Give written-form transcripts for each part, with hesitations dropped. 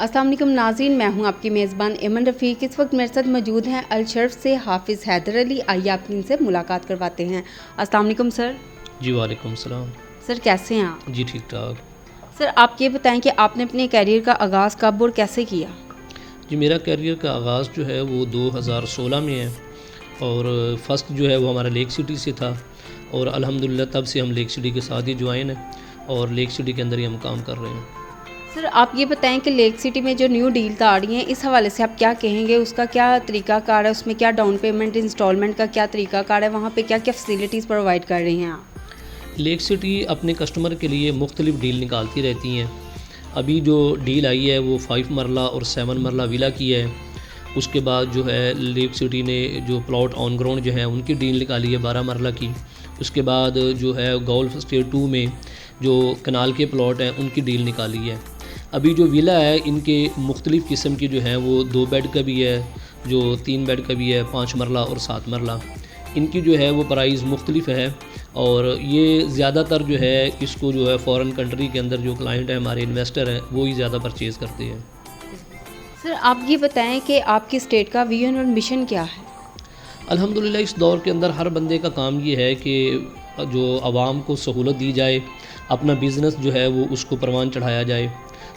अस्सलाम वालेकुम नाज़रीन, मैं हूं आपकी मेज़बान एमन रफ़ीक। इस वक्त मेरे साथ मौजूद हैं अलशर्फ से हाफिज़ हैदर अली। आइए आपकी इनसे मुलाकात करवाते हैं। अस्सलाम वालेकुम सर। जी वालेकुम सलाम। सर कैसे हैं आप? जी ठीक ठाक। सर आप ये बताएं कि आपने अपने कैरियर का आगाज़ कब और कैसे किया? जी मेरा करियर का आगाज़ जो है वो 2016 में है और फ़र्स्ट जो है वो हमारा लेक सिटी से था और अल्हम्दुलिल्लाह तब से हम लेक सिटी के साथ ही ज्वाइन हैं और लेक सिटी के अंदर ही हम काम कर रहे हैं। सर आप ये बताएं कि लेक सिटी में जो न्यू डील आ रही हैं, इस हवाले से आप क्या कहेंगे? उसका क्या तरीक़ाकार है? उसमें क्या डाउन पेमेंट इंस्टॉलमेंट का क्या तरीक़ाकार है? वहाँ पे क्या क्या फैसिलिटीज़ प्रोवाइड कर रही हैं आप? लेक सिटी अपने कस्टमर के लिए मुख्तलिफ़ डील निकालती रहती हैं। अभी जो डील आई है वो 5 मरला और 7 मरला विला की है। उसके बाद जो है लेक सिटी ने जो प्लॉट ऑन ग्राउंड जो है उनकी डील निकाली है 12 मरला की। उसके बाद जो है गोल्फ स्टेट 2 में जो कनाल के प्लॉट हैं उनकी डील निकाली है। अभी जो विला है इनके मुख्तलिफ़ किस्म की जो है वो 2 बेड का भी है, जो 3 बेड का भी है, 5 मरला और 7 मरला। इनकी जो है वो प्राइस मुख्तलिफ़ है और ये ज़्यादातर जो है इसको जो है फ़ॉरेन कंट्री के अंदर जो क्लाइंट है हमारे इन्वेस्टर हैं वो ही ज़्यादा परचेज़ करते हैं। सर आप ये बताएं कि आपकी स्टेट का विजन और मिशन क्या है? अल्हम्दुलिल्लाह इस दौर के अंदर हर बंदे का काम ये है कि जो आवाम को सहूलत दी जाए, अपना बिज़नेस जो है वो उसको परवान चढ़ाया जाए।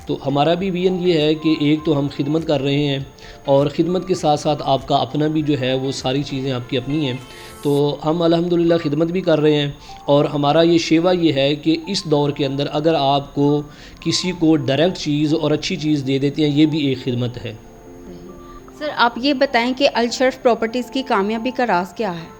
तो हमारा भी विज़न ये है कि एक तो हम खिदमत कर रहे हैं और ख़िदमत के साथ साथ आपका अपना भी जो है वो सारी चीज़ें आपकी अपनी हैं। तो हम अल्हम्दुलिल्लाह खिदमत भी कर रहे हैं और हमारा ये शेवा ये है कि इस दौर के अंदर अगर आपको किसी को डायरेक्ट चीज़ और अच्छी चीज़ दे देते हैं, ये भी एक खिदमत है। सर आप ये बताएं कि अलशर्फ प्रॉपर्टीज़ की कामयाबी का राज क्या है?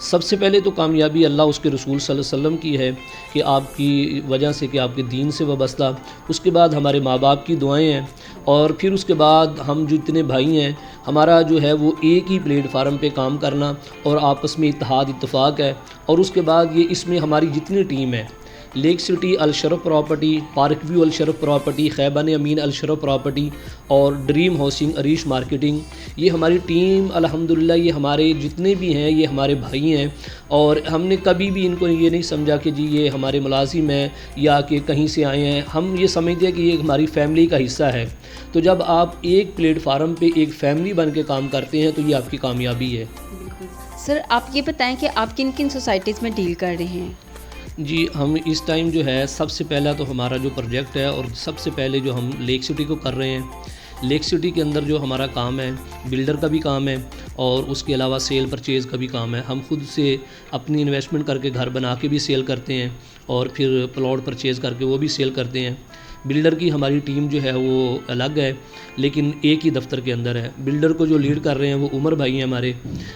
सबसे पहले तो कामयाबी अल्लाह उसके रसूल सल्लल्लाहु अलैहि वसल्लम की है कि आपकी वजह से कि आपके दीन से वाबस्ता। उसके बाद हमारे माँ बाप की दुआएं हैं और फिर उसके बाद हम जो इतने भाई हैं हमारा जो है वो एक ही प्लेटफार्म पे काम करना और आपस में इत्तेहाद इत्तफाक है। और उसके बाद ये इसमें हमारी जितनी टीम है, lake city Alsharaf property, park view Alsharaf property, Khayaban Amin Alsharaf property और ड्रीम हाउसिंग अरीश मार्केटिंग, ये हमारी टीम अल्हम्दुलिल्लाह ये हमारे जितने भी हैं ये हमारे भाई हैं और हमने कभी भी इनको ये नहीं समझा कि जी ये हमारे मुलाजिम हैं या कि कहीं से आए हैं। हम ये समझते हैं कि ये हमारी फैमिली का हिस्सा है। तो जब आप एक प्लेटफार्म पे एक फैमिली बन के काम करते हैं तो ये आपकी कामयाबी है। सर आप ये बताएं कि आप किन किन सोसाइटीज़ में डील कर रहे हैं? जी हम इस टाइम जो है सबसे पहला तो हमारा जो प्रोजेक्ट है और सबसे पहले जो हम लेक सिटी को कर रहे हैं, लेक सिटी के अंदर जो हमारा काम है बिल्डर का भी काम है और उसके अलावा सेल परचेज़ का भी काम है। हम खुद से अपनी इन्वेस्टमेंट करके घर बना के भी सेल करते हैं और फिर प्लॉट परचेज़ करके वो भी सेल करते हैं। बिल्डर की हमारी टीम जो है वो अलग है लेकिन एक ही दफ्तर के अंदर है। बिल्डर को जो लीड कर रहे हैं वो उमर भाई हैं हमारे,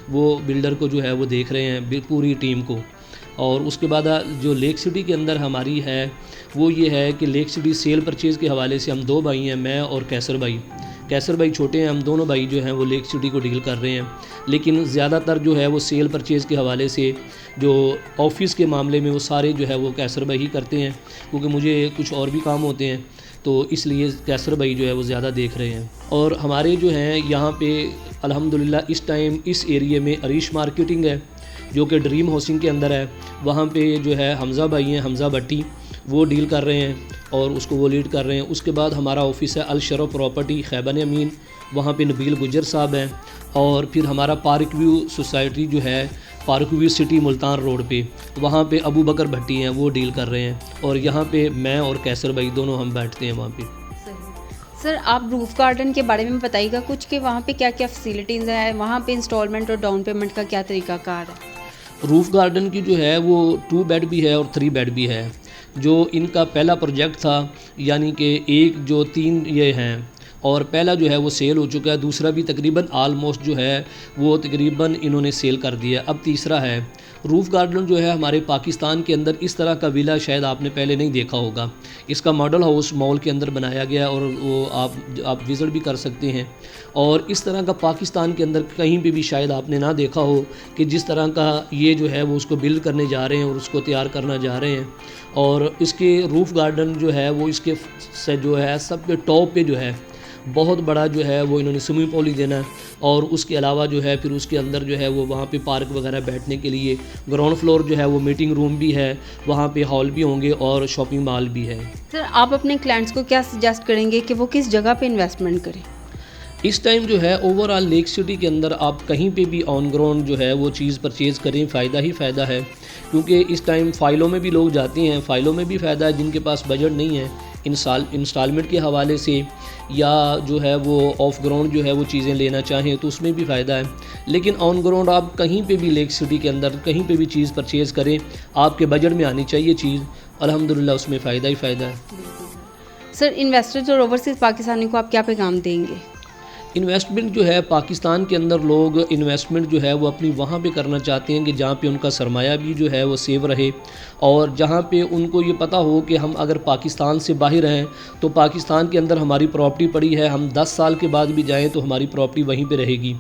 वो बिल्डर को जो है वो देख रहे हैं पूरी टीम को। और उसके बाद जो लेक सिटी के अंदर हमारी है वो ये है कि लेक सिटी सेल परचेज़ के हवाले से हम 2 भाई हैं, मैं और कैसर भाई। कैसर भाई छोटे हैं, हम दोनों भाई जो हैं वो लेक सिटी को डील कर रहे हैं। लेकिन ज़्यादातर जो है वो सेल परचेज़ के हवाले से जो ऑफ़िस के मामले में वो सारे जो है वो कैसर भाई ही करते हैं क्योंकि मुझे कुछ और भी काम होते हैं तो इसलिए कैसर भाई जो है वो ज़्यादा देख रहे हैं। और हमारे जो हैं यहाँ पे अल्हम्दुलिल्लाह इस टाइम इस एरिए में अरीश मार्केटिंग है जो कि ड्रीम हाउसिंग के अंदर है। वहाँ पे जो है हमज़ा भाई हैं, हमज़ा भट्टी, वो डील कर रहे हैं और उसको वो लीड कर रहे हैं। उसके बाद हमारा ऑफिस है अलशरफ प्रॉपर्टी खैबान अमीन, वहाँ पे नबील गुजर साहब हैं। और फिर हमारा पार्क व्यू सोसाइटी जो है park view city Multan road पे, वहाँ पे अबू बकर भट्टी हैं, वो डील कर रहे हैं। और यहाँ पे मैं और कैसर भाई दोनों हम बैठते हैं वहाँ पे। सर आप रूफ़ गार्डन के बारे में बताइएगा कुछ कि वहाँ पे क्या क्या फैसिलिटीज़ हैं, वहाँ पे इंस्टॉलमेंट और डाउन पेमेंट का क्या तरीक़ाकार है? रूफ़ गार्डन की जो है वो 2 बेड भी है और 3 बेड भी है। जो इनका पहला प्रोजेक्ट था यानी कि एक जो 3 ये हैं और पहला जो है वो सेल हो चुका है, दूसरा भी तकरीबन आलमोस्ट जो है वो तकरीबन इन्होंने सेल कर दिया, अब तीसरा है। रूफ़ गार्डन जो है हमारे पाकिस्तान के अंदर इस तरह का विला शायद आपने पहले नहीं देखा होगा। इसका मॉडल हाउस मॉल के अंदर बनाया गया और वो आप विज़िट भी कर सकते हैं। और इस तरह का पाकिस्तान के अंदर कहीं पे भी शायद आपने ना देखा हो कि जिस तरह का ये जो है वो उसको बिल्ड करने जा रहे हैं और उसको तैयार करना जा रहे हैं। और इसके रूफ़ गार्डन जो है वो इसके से जो है सब पे टॉप पे जो है بہت بڑا جو ہے وہ انہوں نے سوئمنگ پول ہی دینا ہے، اور اس کے علاوہ جو ہے پھر اس کے اندر جو ہے وہ وہاں پہ پارک وغیرہ بیٹھنے کے لیے گراؤنڈ فلور جو ہے وہ میٹنگ روم بھی ہے، وہاں پہ ہال بھی ہوں گے اور شاپنگ مال بھی ہے۔ سر آپ اپنے کلائنٹس کو کیا سجیسٹ کریں گے کہ وہ کس جگہ پہ انویسٹمنٹ کریں؟ اس ٹائم جو ہے اوور آل لیک سٹی کے اندر آپ کہیں پہ بھی آن گراؤنڈ جو ہے وہ چیز پرچیز کریں، فائدہ ہی فائدہ ہے، کیونکہ اس ٹائم فائلوں میں بھی لوگ جاتے ہیں، فائلوں میں بھی فائدہ ہے، جن کے پاس بجٹ نہیں ہے انسٹالمنٹ کے حوالے سے یا جو ہے وہ آف گراؤنڈ جو ہے وہ چیزیں لینا چاہیں تو اس میں بھی فائدہ ہے، لیکن آن گراؤنڈ آپ کہیں پہ بھی لیک سٹی کے اندر کہیں پہ بھی چیز پرچیز کریں، آپ کے بجٹ میں آنی چاہیے چیز، الحمدللہ اس میں فائدہ ہی فائدہ ہے۔ سر انویسٹرز اور اوورسیز پاکستانی کو آپ کیا پیغام دیں گے؟ انویسٹمنٹ جو ہے پاکستان کے اندر لوگ انویسٹمنٹ جو ہے وہ اپنی وہاں پہ کرنا چاہتے ہیں کہ جہاں پہ ان کا سرمایہ بھی جو ہے وہ سیو رہے، اور جہاں پہ ان کو یہ پتہ ہو کہ ہم اگر پاکستان سے باہر ہیں تو پاکستان کے اندر ہماری پراپرٹی پڑی ہے، ہم 10 سال کے بعد بھی جائیں تو ہماری پراپرٹی وہیں پہ رہے گی۔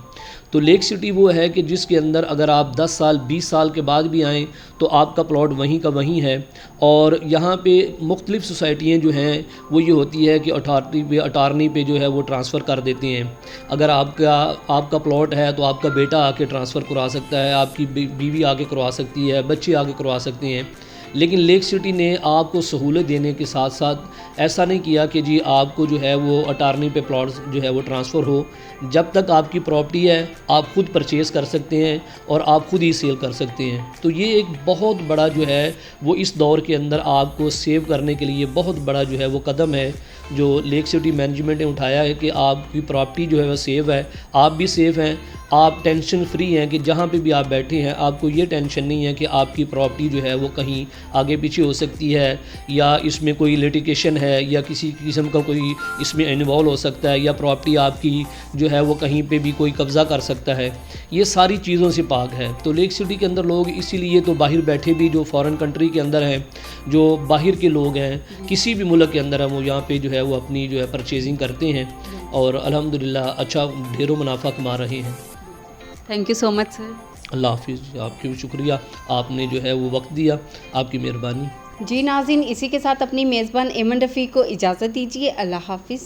تو لیک سٹی وہ ہے کہ جس کے اندر اگر آپ 10 سال 20 سال کے بعد بھی آئیں تو آپ کا پلاٹ وہیں کا وہیں ہے، اور یہاں پہ مختلف سوسائٹیاں جو ہیں وہ یہ ہوتی ہے کہ اٹارنی پہ جو ہے وہ ٹرانسفر کر دیتے ہیں۔ اگر آپ کا پلاٹ ہے تو آپ کا بیٹا آ کے ٹرانسفر کروا سکتا ہے، آپ کی بیوی آ کے کروا سکتی ہے، بچے آ کے کروا سکتے ہیں، لیکن لیک سٹی نے آپ کو سہولت دینے کے ساتھ ساتھ ایسا نہیں کیا کہ جی آپ کو جو ہے وہ اٹارنی پہ پلاٹ جو ہے وہ ٹرانسفر ہو۔ جب تک آپ کی پراپرٹی ہے آپ خود پرچیز کر سکتے ہیں اور آپ خود ہی سیل کر سکتے ہیں۔ تو یہ ایک بہت بڑا جو ہے وہ اس دور کے اندر آپ کو سیو کرنے کے لیے بہت بڑا جو ہے وہ قدم ہے جو لیک سٹی مینجمنٹ نے اٹھایا ہے کہ آپ کی پراپرٹی جو ہے وہ سیو ہے، آپ بھی سیف ہیں، آپ ٹینشن فری ہیں کہ جہاں پہ بھی آپ بیٹھے ہیں آپ کو یہ ٹینشن نہیں ہے کہ آپ کی پراپرٹی جو ہے وہ کہیں آگے پیچھے ہو سکتی ہے، یا اس میں کوئی لیٹیگیشن ہے، یا کسی قسم کا کوئی اس میں انوالو ہو سکتا ہے، یا پراپرٹی آپ کی جو ہے وہ کہیں پہ بھی کوئی قبضہ کر سکتا ہے۔ یہ ساری چیزوں سے پاک ہے۔ تو لیک سٹی کے اندر لوگ اسی لیے تو باہر بیٹھے بھی جو فارن کنٹری کے اندر ہیں، جو باہر کے لوگ ہیں کسی بھی ملک کے اندر ہیں، وہ یہاں پہ جو ہے وہ اپنی جو ہے پرچیزنگ کرتے ہیں اور الحمدللہ اچھا ڈھیروں منافع کما رہے ہیں۔ تھینک یو سو مچ سر۔ اللہ حافظ، آپ کی بھی شکریہ، آپ نے جو ہے وہ وقت دیا، آپ کی مہربانی۔ جی ناظرین، اسی کے ساتھ اپنی میزبان ایمن رفیق کو اجازت دیجیے، اللہ حافظ۔